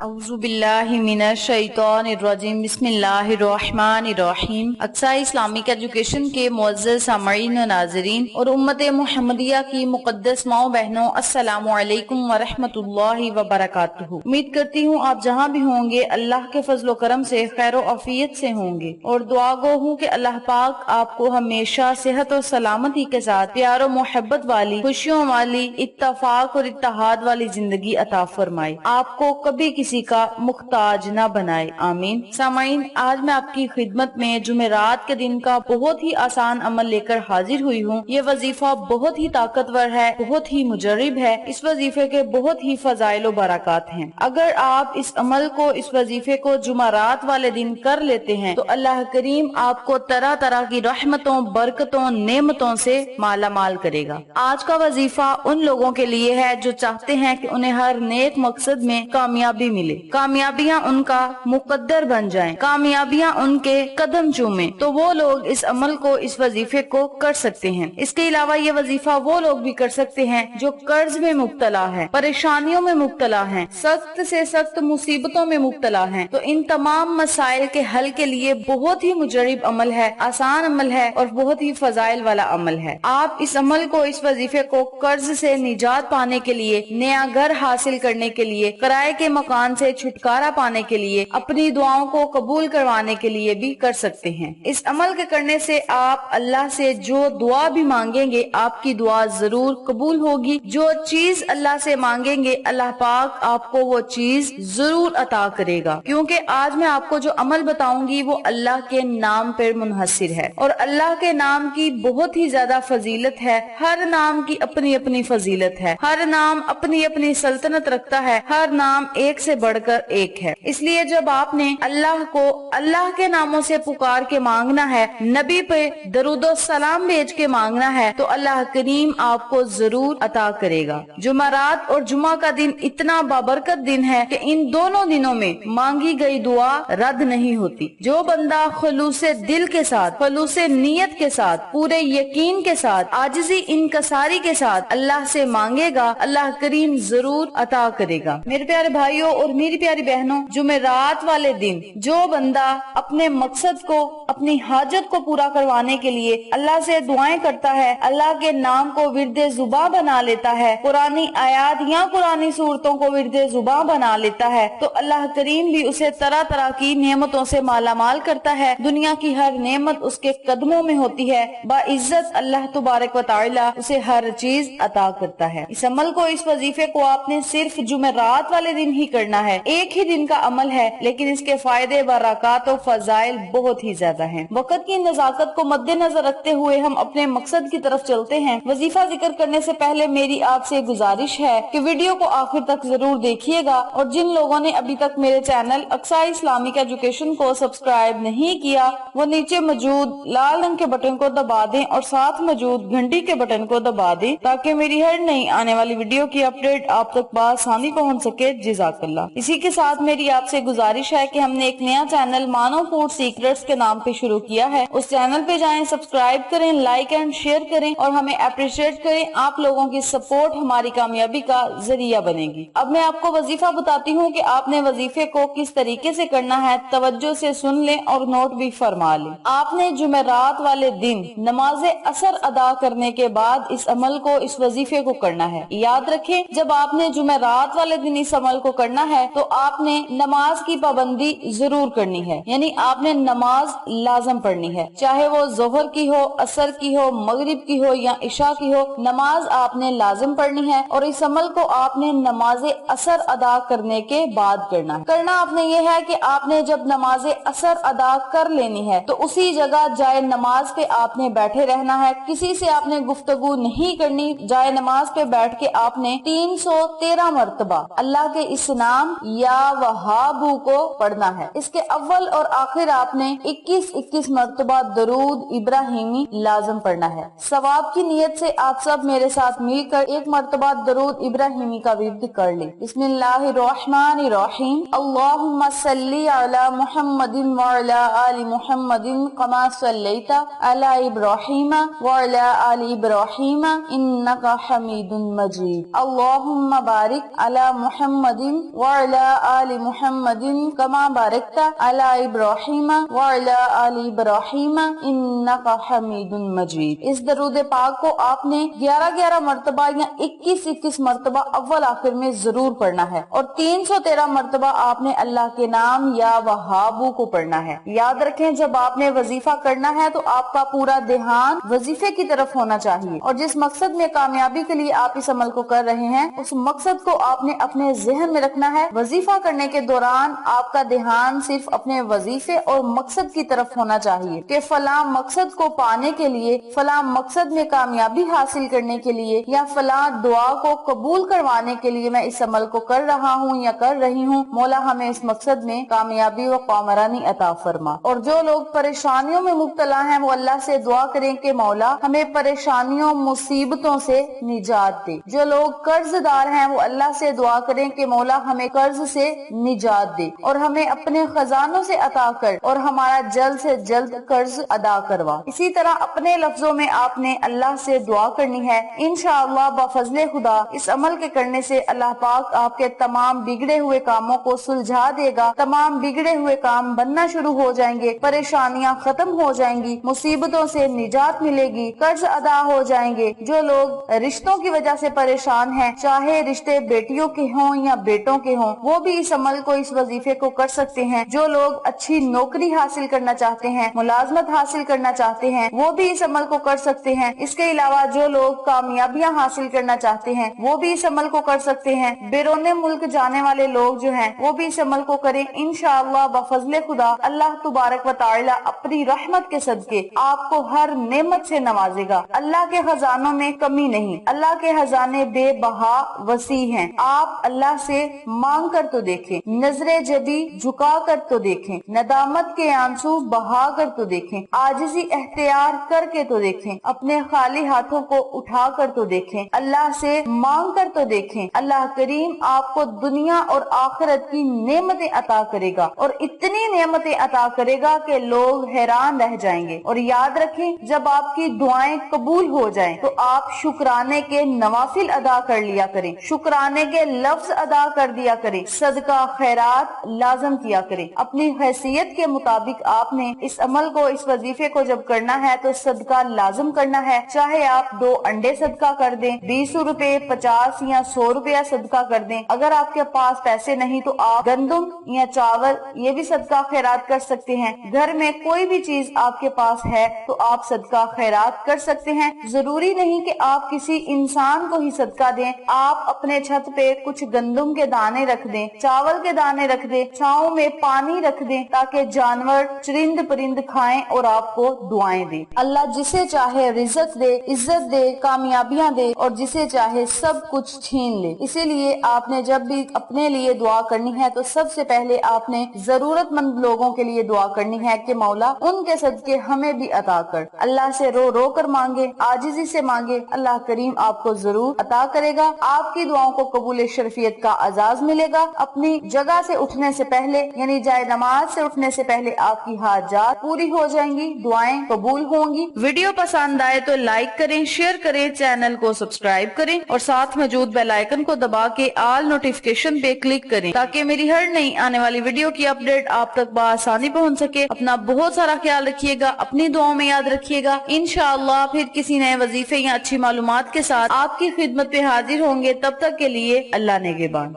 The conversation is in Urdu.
اعوذ باللہ من الشیطان الرجیم بسم اللہ الرحمن الرحیم۔ اقصی اسلامک ایجوکیشن کے معزز سامعین و ناظرین اور امت محمدیہ کی مقدس ماؤں بہنوں، السلام علیکم ورحمۃ اللہ وبرکاتہ۔ امید کرتی ہوں آپ جہاں بھی ہوں گے اللہ کے فضل و کرم سے خیر و عافیت سے ہوں گے، اور دعا گو ہوں کہ اللہ پاک آپ کو ہمیشہ صحت و سلامتی کے ساتھ پیار و محبت والی، خوشیوں والی، اتفاق اور اتحاد والی زندگی عطا فرمائے، آپ کو کبھی کسی کا محتاج نہ بنائے، آمین۔ سامعین، آج میں آپ کی خدمت میں جمعرات کے دن کا بہت ہی آسان عمل لے کر حاضر ہوئی ہوں۔ یہ وظیفہ بہت ہی طاقتور ہے، بہت ہی مجرب ہے، اس وظیفے کے بہت ہی فضائل و برکات ہیں۔ اگر آپ اس عمل کو، اس وظیفے کو جمعرات والے دن کر لیتے ہیں تو اللہ کریم آپ کو طرح طرح کی رحمتوں، برکتوں، نعمتوں سے مالا مال کرے گا۔ آج کا وظیفہ ان لوگوں کے لیے ہے جو چاہتے ہیں کہ انہیں ہر نیک مقصد میں کامیابی ملے، کامیابیاں ان کا مقدر بن جائیں، کامیابیاں ان کے قدم چومیں، تو وہ لوگ اس عمل کو، اس وظیفے کو کر سکتے ہیں۔ اس کے علاوہ یہ وظیفہ وہ لوگ بھی کر سکتے ہیں جو قرض میں مبتلا ہیں، پریشانیوں میں مبتلا ہیں، سخت سے سخت مصیبتوں میں مبتلا ہیں۔ تو ان تمام مسائل کے حل کے لیے بہت ہی مجرب عمل ہے، آسان عمل ہے اور بہت ہی فضائل والا عمل ہے۔ آپ اس عمل کو، اس وظیفے کو قرض سے نجات پانے کے لیے، نیا گھر حاصل کرنے کے لیے، کرائے کے مکان سے چھٹکارا پانے کے لیے، اپنی دعاؤں کو قبول کروانے کے لیے بھی کر سکتے ہیں۔ اس عمل کے کرنے سے آپ اللہ سے جو دعا بھی مانگیں گے، آپ کی دعا ضرور قبول ہوگی۔ جو چیز اللہ سے مانگیں گے، اللہ پاک آپ کو وہ چیز ضرور عطا کرے گا، کیونکہ آج میں آپ کو جو عمل بتاؤں گی وہ اللہ کے نام پر منحصر ہے، اور اللہ کے نام کی بہت ہی زیادہ فضیلت ہے۔ ہر نام کی اپنی اپنی فضیلت ہے، ہر نام اپنی اپنی سلطنت رکھتا ہے، ہر نام ایک سے بڑھ کر ایک ہے۔ اس لیے جب آپ نے اللہ کو اللہ کے ناموں سے پکار کے مانگنا ہے، نبی پہ درود و سلام بھیج کے مانگنا ہے، تو اللہ کریم آپ کو ضرور عطا کرے گا۔ جمعرات اور جمعہ کا دن اتنا بابرکت دن ہے کہ ان دونوں دنوں میں مانگی گئی دعا رد نہیں ہوتی۔ جو بندہ خلوص دل کے ساتھ، خلوص نیت کے ساتھ، پورے یقین کے ساتھ، عاجزی انکساری کے ساتھ اللہ سے مانگے گا، اللہ کریم ضرور عطا کرے گا۔ میرے پیارے بھائیوں اور میری پیاری بہنوں، جمعرات والے دن جو بندہ اپنے مقصد کو، اپنی حاجت کو پورا کروانے کے لیے اللہ سے دعائیں کرتا ہے، اللہ کے نام کو ورد زباں بنا لیتا ہے، قرآنی آیات یا قرآنی صورتوں کو ورد زباں بنا لیتا ہے، تو اللہ کریم بھی اسے طرح طرح کی نعمتوں سے مالا مال کرتا ہے۔ دنیا کی ہر نعمت اس کے قدموں میں ہوتی ہے، باعزت اللہ تبارک و تعالی اسے ہر چیز عطا کرتا ہے۔ اس عمل کو، اس وظیفے کو آپ نے صرف جمعرات والے دن ہی کرنا ہے۔ ایک ہی دن کا عمل ہے، لیکن اس کے فائدے، برکات و فضائل بہت ہی زیادہ ہیں۔ وقت کی نزاکت کو مد نظر رکھتے ہوئے ہم اپنے مقصد کی طرف چلتے ہیں۔ وظیفہ ذکر کرنے سے پہلے میری آپ سے گزارش ہے کہ ویڈیو کو آخر تک ضرور دیکھیے گا، اور جن لوگوں نے ابھی تک میرے چینل اقصی اسلامک ایجوکیشن کو سبسکرائب نہیں کیا، وہ نیچے موجود لال رنگ کے بٹن کو دبا دیں اور ساتھ موجود گھنٹی کے بٹن کو دبا دیں، تاکہ میری ہر نئی آنے والی ویڈیو کی اپڈیٹ آپ تک بآسانی پہنچ سکے۔ جزاک اللہ۔ اسی کے ساتھ میری آپ سے گزارش ہے کہ ہم نے ایک نیا چینل مانو فوڈ سیکرٹس کے نام پہ شروع کیا ہے۔ اس چینل پہ جائیں، سبسکرائب کریں، لائک اینڈ شیئر کریں اور ہمیں اپریشیٹ کریں۔ آپ لوگوں کی سپورٹ ہماری کامیابی کا ذریعہ بنے گی۔ اب میں آپ کو وظیفہ بتاتی ہوں کہ آپ نے وظیفے کو کس طریقے سے کرنا ہے۔ توجہ سے سن لیں اور نوٹ بھی فرما لیں۔ آپ نے جمعرات والے دن نماز عصر ادا کرنے کے بعد اس عمل کو، اس وظیفے کو کرنا ہے۔ یاد رکھیں، جب آپ نے جمعرات والے دن اس عمل کو کرنا ہے تو آپ نے نماز کی پابندی ضرور کرنی ہے، یعنی آپ نے نماز لازم پڑھنی ہے، چاہے وہ ظہر کی ہو، عصر کی ہو، مغرب کی ہو یا عشاء کی ہو، نماز آپ نے لازم پڑھنی ہے۔ اور اس عمل کو آپ نے نماز عصر ادا کرنے کے بعد کرنا ہے۔ کرنا آپ نے یہ ہے کہ آپ نے جب نماز عصر ادا کر لینی ہے تو اسی جگہ جائے نماز پہ آپ نے بیٹھے رہنا ہے، کسی سے آپ نے گفتگو نہیں کرنی۔ جائے نماز پہ بیٹھ کے آپ نے 313 مرتبہ اللہ کے اس نام یا وہابو کو پڑھنا ہے۔ اس کے اول اور آخر آپ نے 21 مرتبہ درود ابراہیمی لازم پڑھنا ہے۔ ثواب کی نیت سے آپ سب میرے ساتھ مل کر ایک مرتبہ درود ابراہیمی کا ورد کر لیں۔ بسم اللہ الرحمن الرحیم، اللہم صلی علی محمد وعلی آل محمد کما صلیت علی ابراہیم وعلی آل ابراہیم انک حمید مجید، اللہم بارک علی محمد وعلی آل محمد کما بارکت علی ابراہیم وعلی آل ابراہیم انک حمید مجید۔ اس درود پاک کو آپ نے 11 مرتبہ یا 21 مرتبہ اول آخر میں ضرور پڑھنا ہے، اور 313 مرتبہ آپ نے اللہ کے نام یا وہابو کو پڑھنا ہے۔ یاد رکھیں جب آپ نے وظیفہ کرنا ہے تو آپ کا پورا دھیان وظیفے کی طرف ہونا چاہیے، اور جس مقصد میں کامیابی کے لیے آپ اس عمل کو کر رہے ہیں اس مقصد کو آپ نے اپنے ذہن میں رکھنا ہے۔ وظیفہ کرنے کے دوران آپ کا دھیان صرف اپنے وظیفے اور مقصد کی طرف ہونا چاہیے کہ فلاں مقصد کو پانے کے لیے، فلاں مقصد میں کامیابی حاصل کرنے کے لیے، یا فلاں دعا کو قبول کروانے کے لیے میں اس عمل کو کر رہا ہوں یا کر رہی ہوں۔ مولا ہمیں اس مقصد میں کامیابی و کامرانی عطا فرما۔ اور جو لوگ پریشانیوں میں مبتلا ہیں وہ اللہ سے دعا کریں کہ مولا ہمیں پریشانیوں مصیبتوں سے نجات دے۔ جو لوگ قرض دار ہیں وہ اللہ سے دعا کریں کہ مولا ہمیں قرض سے نجات دے اور ہمیں اپنے خزانوں سے عطا کر اور ہمارا جلد سے جلد قرض ادا کروا۔ اسی طرح اپنے لفظوں میں آپ نے اللہ سے دعا کرنی ہے۔ انشاءاللہ بفضل خدا اس عمل کے کرنے سے اللہ پاک آپ کے تمام بگڑے ہوئے کاموں کو سلجھا دے گا، تمام بگڑے ہوئے کام بننا شروع ہو جائیں گے، پریشانیاں ختم ہو جائیں گی، مصیبتوں سے نجات ملے گی، قرض ادا ہو جائیں گے۔ جو لوگ رشتوں کی وجہ سے پریشان ہیں، چاہے رشتے بیٹیوں کے ہوں یا بیٹوں کے ہوں، وہ بھی اس عمل کو، اس وظیفے کو کر سکتے ہیں۔ جو لوگ اچھی نوکری حاصل کرنا چاہتے ہیں، ملازمت حاصل کرنا چاہتے ہیں، وہ بھی اس عمل کو کر سکتے ہیں۔ اس کے علاوہ جو لوگ کامیابیاں حاصل کرنا چاہتے ہیں وہ بھی اس عمل کو کر سکتے ہیں۔ بیرون ملک جانے والے لوگ جو ہیں وہ بھی اس عمل کو کریں۔ انشاءاللہ بفضل خدا اللہ تبارک و تعالی اپنی رحمت کے صدقے آپ کو ہر نعمت سے نوازے گا۔ اللہ کے خزانوں میں کمی نہیں، اللہ کے خزانے بے بہا وسیع ہیں۔ آپ اللہ سے مانگ کر تو دیکھیں، نظر جبی جھکا کر تو دیکھیں، ندامت کے آنسو بہا کر تو دیکھیں، عاجزی اختیار کر کے تو دیکھیں، اپنے خالی ہاتھوں کو اٹھا کر تو دیکھیں، اللہ سے مانگ کر تو دیکھیں۔ اللہ کریم آپ کو دنیا اور آخرت کی نعمتیں عطا کرے گا، اور اتنی نعمتیں عطا کرے گا کہ لوگ حیران رہ جائیں گے۔ اور یاد رکھیں جب آپ کی دعائیں قبول ہو جائیں تو آپ شکرانے کے نوافل ادا کر لیا کریں، شکرانے کے لفظ ادا کر دیا کریں، صدقہ خیرات لازم کیا کریں۔ اپنی حیثیت کے مطابق آپ نے اس عمل کو، اس وظیفے کو جب کرنا ہے تو صدقہ لازم کرنا ہے، چاہے آپ 2 انڈے صدقہ کر دیں، 20 روپے، 50 یا 100 روپیہ صدقہ کر دیں۔ اگر آپ کے پاس پیسے نہیں تو آپ گندم یا چاول یہ بھی صدقہ خیرات کر سکتے ہیں۔ گھر میں کوئی بھی چیز آپ کے پاس ہے تو آپ صدقہ خیرات کر سکتے ہیں۔ ضروری نہیں کہ آپ کسی انسان کو ہی صدقہ دیں، آپ اپنے چھت پہ کچھ گندم کے دانے رکھ دیں، چاول کے دانے رکھ دیں، چھاؤں میں پانی رکھ دیں تاکہ جانور چرند پرند کھائیں اور آپ کو دعائیں دیں۔ اللہ جسے چاہے رزق دے، عزت دے، کامیابیاں دے، اور جسے چاہے سب کچھ چھین لے۔ اسی لیے آپ نے جب بھی اپنے لیے دعا کرنی ہے تو سب سے پہلے آپ نے ضرورت مند لوگوں کے لیے دعا کرنی ہے کہ مولا ان کے صدقے ہمیں بھی عطا کر۔ اللہ سے رو رو کر مانگے، عاجزی سے مانگے، اللہ کریم آپ کو ضرور عطا کرے گا۔ آپ کی دعاؤں کو قبول شرفیت کا اعزاز ملے گا۔ اپنی جگہ سے اٹھنے سے پہلے یعنی جائے نماز سے اٹھنے سے پہلے آپ کی حاجات پوری ہو جائیں گی، دعائیں قبول ہوں گی۔ ویڈیو پسند آئے تو لائک کریں، شیئر کریں، چینل کو سبسکرائب کریں اور ساتھ موجود بیل آئیکن کو دبا کے آل نوٹیفیکیشن پہ کلک کریں تاکہ میری ہر نئی آنے والی ویڈیو کی اپڈیٹ آپ تک بآسانی پہنچ سکے۔ اپنا بہت سارا خیال رکھیے گا، اپنی دعاؤں میں یاد رکھیے گا۔ انشاءاللہ پھر کسی نئے وظیفے یا اچھی معلومات کے ساتھ آپ کی خدمت پہ حاضر ہوں گے۔ تب تک کے لیے اللہ نگہبان۔